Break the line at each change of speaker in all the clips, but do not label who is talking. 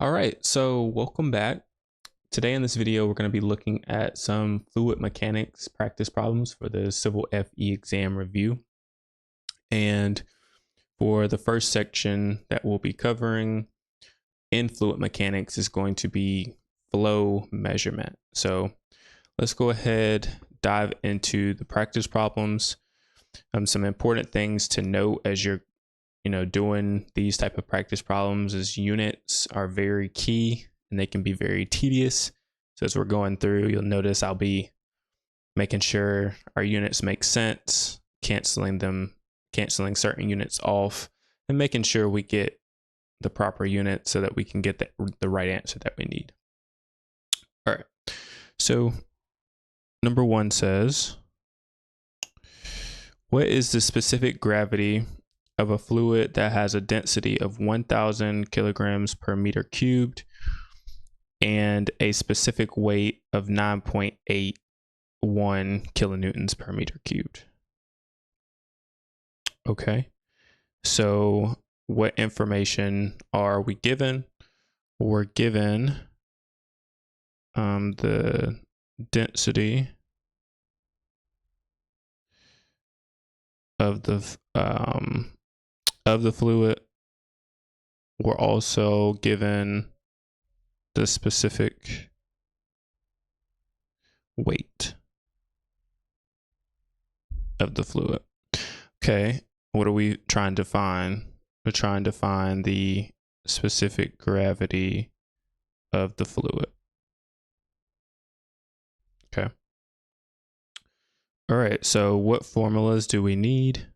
All right, so welcome back. Today in this video, we're going to be looking at some fluid mechanics practice problems for the Civil FE exam review. And for the first section that we'll be covering in fluid mechanics is going to be flow measurement. So let's go ahead, dive into the practice problems. Some important things to note as you're doing these type of practice problems is units are very key and they can be very tedious. So as we're going through, you'll notice I'll be making sure our units make sense, canceling certain units off, and making sure we get the proper unit so that we can get the right answer that we need. All right. So number 1 says, what is the specific gravity of a fluid that has a density of 1,000 kilograms per meter cubed and a specific weight of 9.81 kilonewtons per meter cubed? Okay, so what information are we given? We're given the density of the fluid. We're also given the specific weight of the fluid. Okay, what are we trying to find? We're trying to find the specific gravity of the fluid. Okay. All right, so what formulas do we need?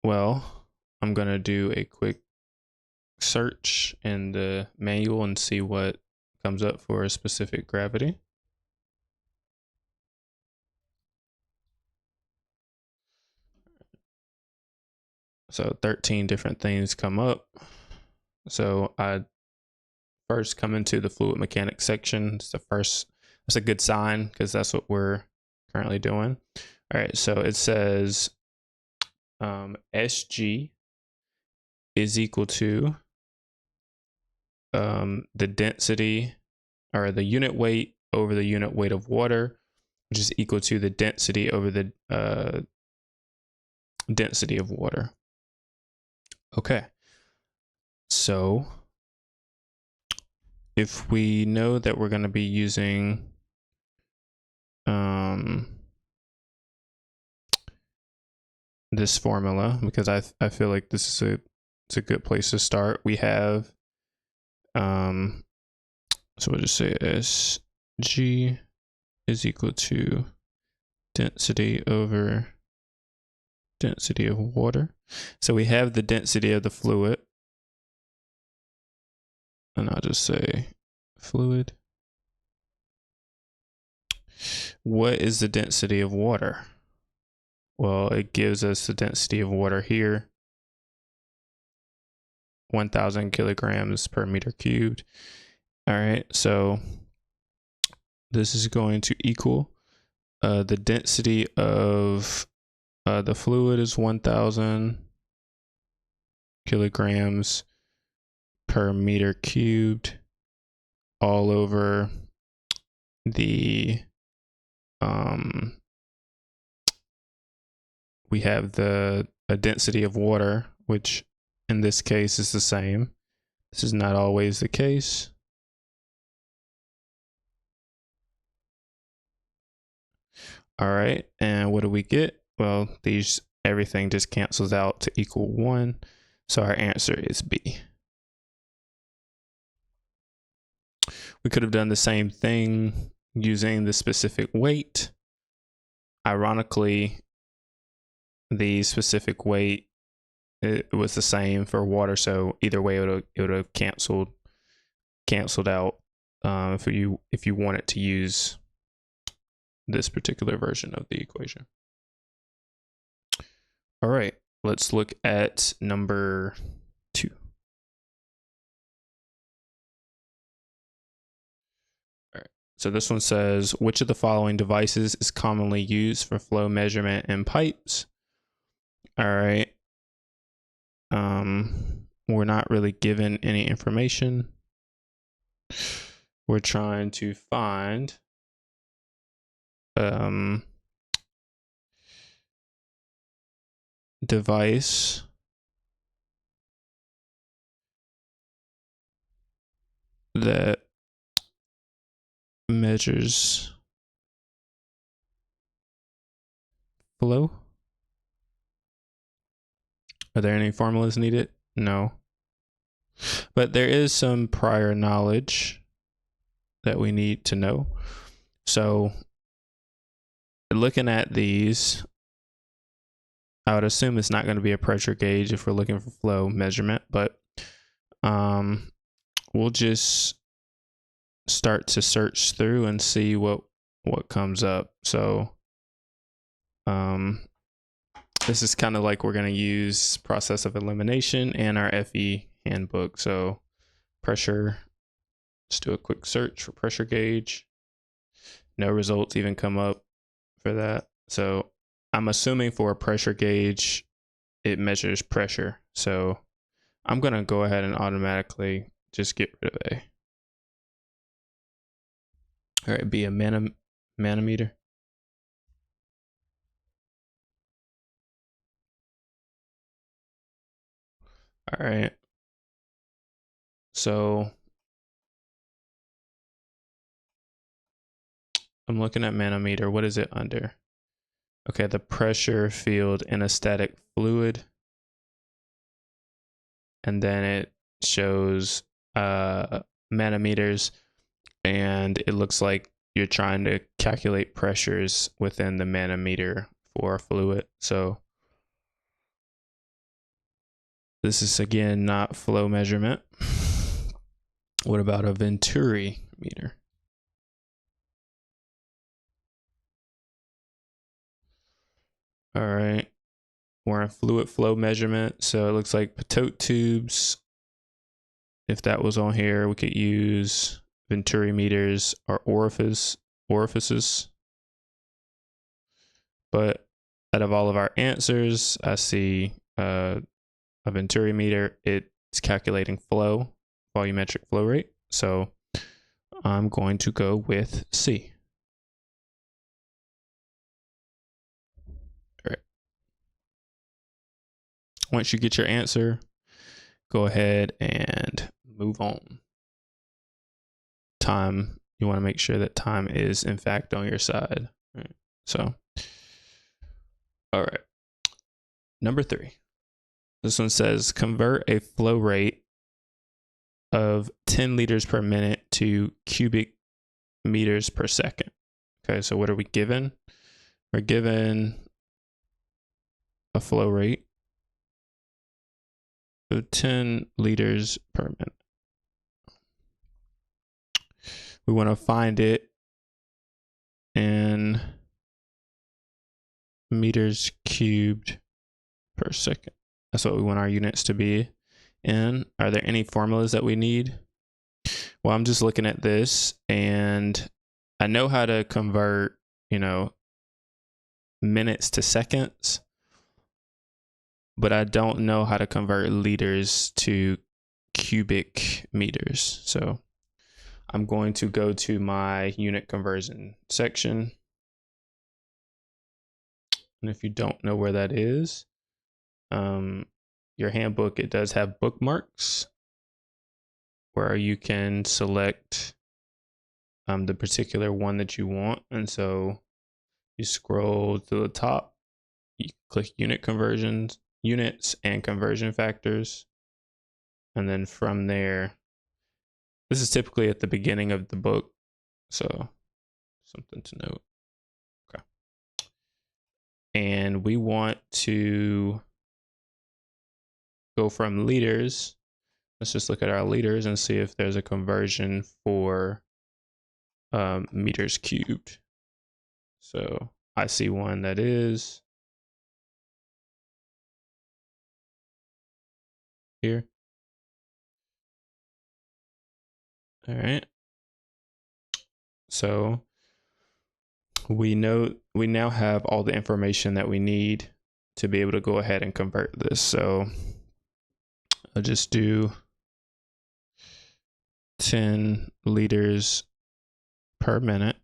Well, I'm going to do a quick search in the manual and see what comes up for a specific gravity. So 13 different things come up. So I first come into the fluid mechanics section. That's a good sign because that's what we're currently doing. All right, so it says SG is equal to the density or the unit weight over the unit weight of water, which is equal to the density over the density of water. Okay, so if we know that we're going to be using this formula, because I feel like this is a good place to start. We have so we'll just say SG is equal to density over density of water. So we have the density of the fluid, and I'll just say fluid. What is the density of water? Well, it gives us the density of water here, 1,000 kilograms per meter cubed. All right, so this is going to equal the density of the fluid is 1,000 kilograms per meter cubed all over the we have a density of water, which in this case is the same. This is not always the case. All right, and what do we get? Well, everything just cancels out to equal 1. So our answer is B. We could have done the same thing using the specific weight. Ironically, the specific weight, it was the same for water, so either way it would have canceled out if you wanted to use this particular version of the equation. All right, let's look at number 2. All right, so this one says, which of the following devices is commonly used for flow measurement in pipes? All right. We're not really given any information. we're trying to find device that measures flow. Are there any formulas needed? No. But there is some prior knowledge that we need to know. So looking at these, I would assume it's not going to be a pressure gauge if we're looking for flow measurement, but we'll just start to search through and see what comes up. So this is kind of like we're going to use process of elimination and our FE handbook. So pressure, let's do a quick search for pressure gauge. No results even come up for that. So I'm assuming for a pressure gauge, it measures pressure. So I'm going to go ahead and automatically just get rid of A. All right, be a manometer. All right. So I'm looking at manometer. What is it under? Okay, the pressure field in a static fluid. And then it shows manometers, and it looks like you're trying to calculate pressures within the manometer for a fluid. So this is again not flow measurement. What about a Venturi meter? All right, we're in fluid flow measurement. So it looks like Pitot tubes. If that was on here, we could use Venturi meters or orifices. But out of all of our answers, I see a Venturi meter. It's calculating flow, volumetric flow rate. So I'm going to go with C. All right. Once you get your answer, go ahead and move on. Time, you want to make sure that time is in fact on your side. All right. So, all right. Number 3. This one says convert a flow rate of 10 liters per minute to cubic meters per second. Okay, so what are we given? We're given a flow rate of 10 liters per minute. We want to find it in meters cubed per second. That's what we want our units to be in. Are there any formulas that we need? Well, I'm just looking at this and I know how to convert, minutes to seconds, but I don't know how to convert liters to cubic meters. So I'm going to go to my unit conversion section. And if you don't know where that is, your handbook, it does have bookmarks where you can select the particular one that you want. And so you scroll to the top, you click unit conversions, units and conversion factors. And then from there, this is typically at the beginning of the book. So something to note. Okay. And we want to go from liters. Let's just look at our liters and see if there's a conversion for meters cubed. So I see one that is here. All right. So we now have all the information that we need to be able to go ahead and convert this. So I'll just do 10 liters per minute.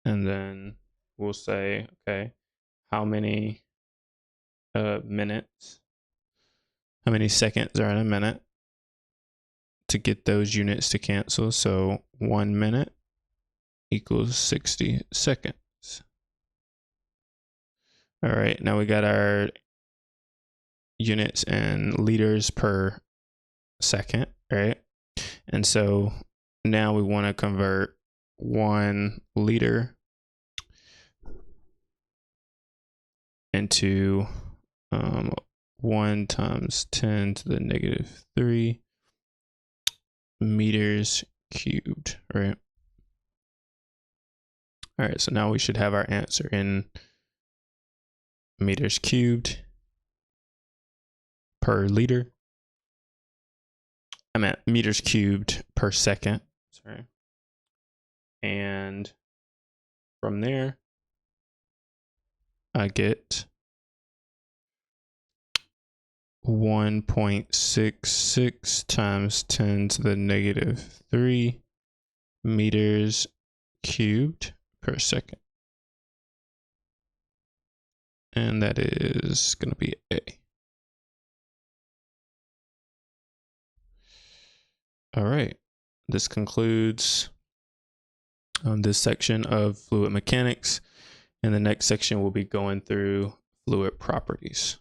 And then we'll say, okay, how many minutes, how many seconds are in a minute to get those units to cancel. So 1 minute equals 60 seconds. All right, now we got our units in liters per second, right? And so now we want to convert 1 liter into 1 times 10 to the negative 3 meters cubed, right? All right, so now we should have our answer in meters cubed per liter. I'm at meters cubed per second, sorry. And from there, I get 1.66 times 10 to the negative 3 meters cubed per second. And that is going to be A. All right, this concludes this section of fluid mechanics. In the next section, we'll be going through fluid properties.